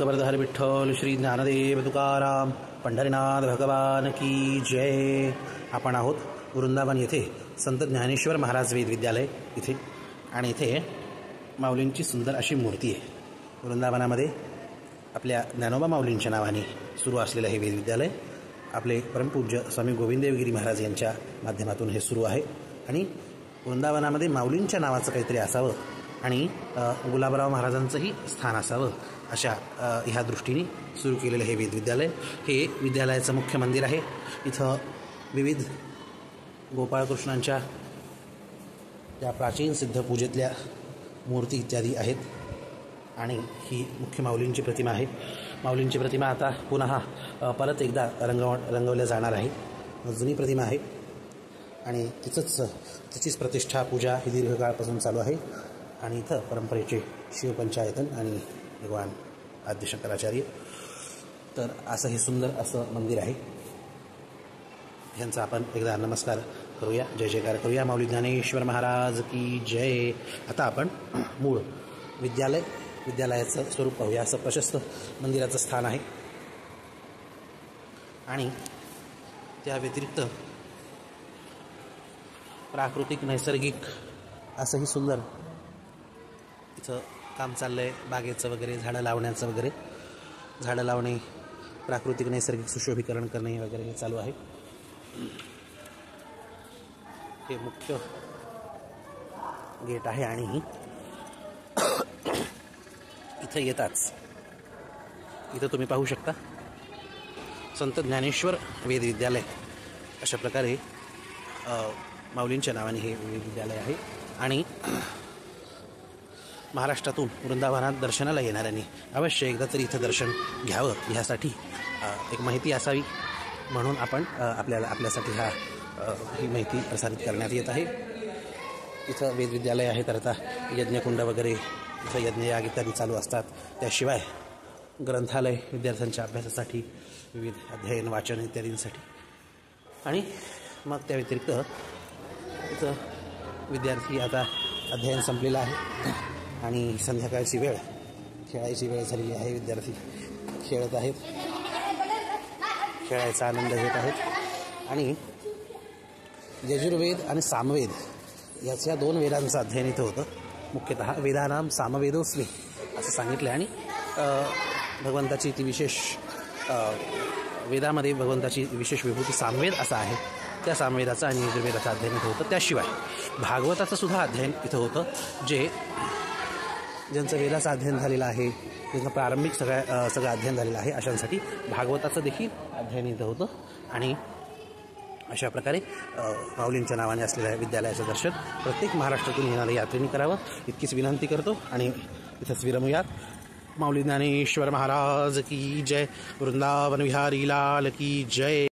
एकवरदहर विठ्ठल श्री ज्ञानदेव तुकाराम पंढरीनाथ भगवान की जय। आपण आहोत वृंदावन येथे संत ज्ञानेश्वर महाराज वेद विद्यालय इथे, आणि इथे माऊलींची सुंदर अशी मूर्ती आहे। वृंदावनामध्ये आपल्या ज्ञानोबा माऊलींच्या नावाने सुरू असलेलं हे वेद विद्यालय आपले परमपूज्य स्वामी गोविंददेवगिरी महाराज यांच्या माध्यमातून हे सुरू आहे। आणि वृंदावनामध्ये माऊलींच्या नावाचं काहीतरी असावं आणि गुलाबराव महाराजांचंही स्थान असावं, अशा ह्या दृष्टीने सुरू केलेलं हे वेद विद्यालय। हे विद्यालयाचं मुख्य मंदिर आहे। इथं विविध गोपाळकृष्णांच्या त्या प्राचीन सिद्ध पूजेतल्या मूर्ती इत्यादी आहेत, आणि ही मुख्य माऊलींची प्रतिमा आहे। माऊलींची प्रतिमा आता पुन्हा परत एकदा रंगवल्या जाणार आहे। जुनी प्रतिमा आहे आणि तिचीच प्रतिष्ठा पूजा ही दीर्घकाळापासून चालू आहे। आणि इथं परंपरेचे शिवपंचायतन आणि भगवान आद्यशंकराचार्य, तर असं हे सुंदर असं मंदिर आहे। ह्यांचा आपण एकदा नमस्कार करूया, जय जयकार करूया। माऊली ज्ञानेश्वर महाराज की जय। आता आपण मूळ विद्यालयाचं स्वरूप पाहूया। असं प्रशस्त मंदिराचं स्थान आहे, आणि त्या व्यतिरिक्त प्राकृतिक नैसर्गिक असंही सुंदर इथं काम चाललं आहे। बागेचं वगैरे, झाडं लावण्याचं वगैरे, झाडं लावणे, प्राकृतिक नैसर्गिक सुशोभीकरण करणे वगैरे हे चालू आहे। हे मुख्य गेट आहे, आणि इथं येताच इथं तुम्ही पाहू शकता संत ज्ञानेश्वर वेद विद्यालय, अशा प्रकारे माऊलींच्या नावाने हे वेद विद्यालय आहे। आणि महाराष्ट्रातून वृंदावनात दर्शनाला येणाऱ्यांनी अवश्य एकदा तरी इथं दर्शन घ्यावं, ह्यासाठी एक माहिती असावी म्हणून आपण आपल्यासाठी ही माहिती प्रसारित करण्यात येत आहे। इथं वेद विद्यालय आहे, तर आता यज्ञकुंड वगैरे इथं यज्ञयाग इत्यादी चालू असतात। त्याशिवाय ग्रंथालय विद्यार्थ्यांच्या अभ्यासासाठी, विविध अध्ययन वाचन इत्यादींसाठी, आणि मग त्या व्यतिरिक्त इथं विद्यार्थी आता अध्ययन संपलेलं आहे आणि संध्याकाळची वेळ, खेळायची वेळ झालेली आहे। विद्यार्थी खेळत आहेत, खेळायचा आनंद घेत आहेत। आणि यजुर्वेद आणि सामवेद याच्या 2 वेदांचं अध्ययन इथं होतं। मुख्यतः वेदानाम सामवेदोस्मी असं सांगितलं, आणि भगवंताची ती विशेष वेदामध्ये भगवंताची विशेष विभूती सामवेद असा आहे। त्या सामवेदाचं आणि यजुर्वेदाचं अध्ययन इथं होतं। त्याशिवाय भागवताचं सुद्धा अध्ययन इथं होतं। ज्यांचं वेदाचं अध्ययन झालेलं आहे, ज्यांचं प्रारंभिक सगळं अध्ययन झालेलं आहे, अशांसाठी भागवताचं देखील अध्ययन इथं होतं। आणि अशा प्रकारे माऊलींच्या नावाने असलेल्या विद्यालयाचं दर्शन प्रत्येक महाराष्ट्रातून येणाऱ्या यात्रेने करावं, इतकीच विनंती करतो। आणि इथंच विरमूयात। माऊली ज्ञानेश्वर महाराज की जय। वृंदावन विहारी लाल की जय।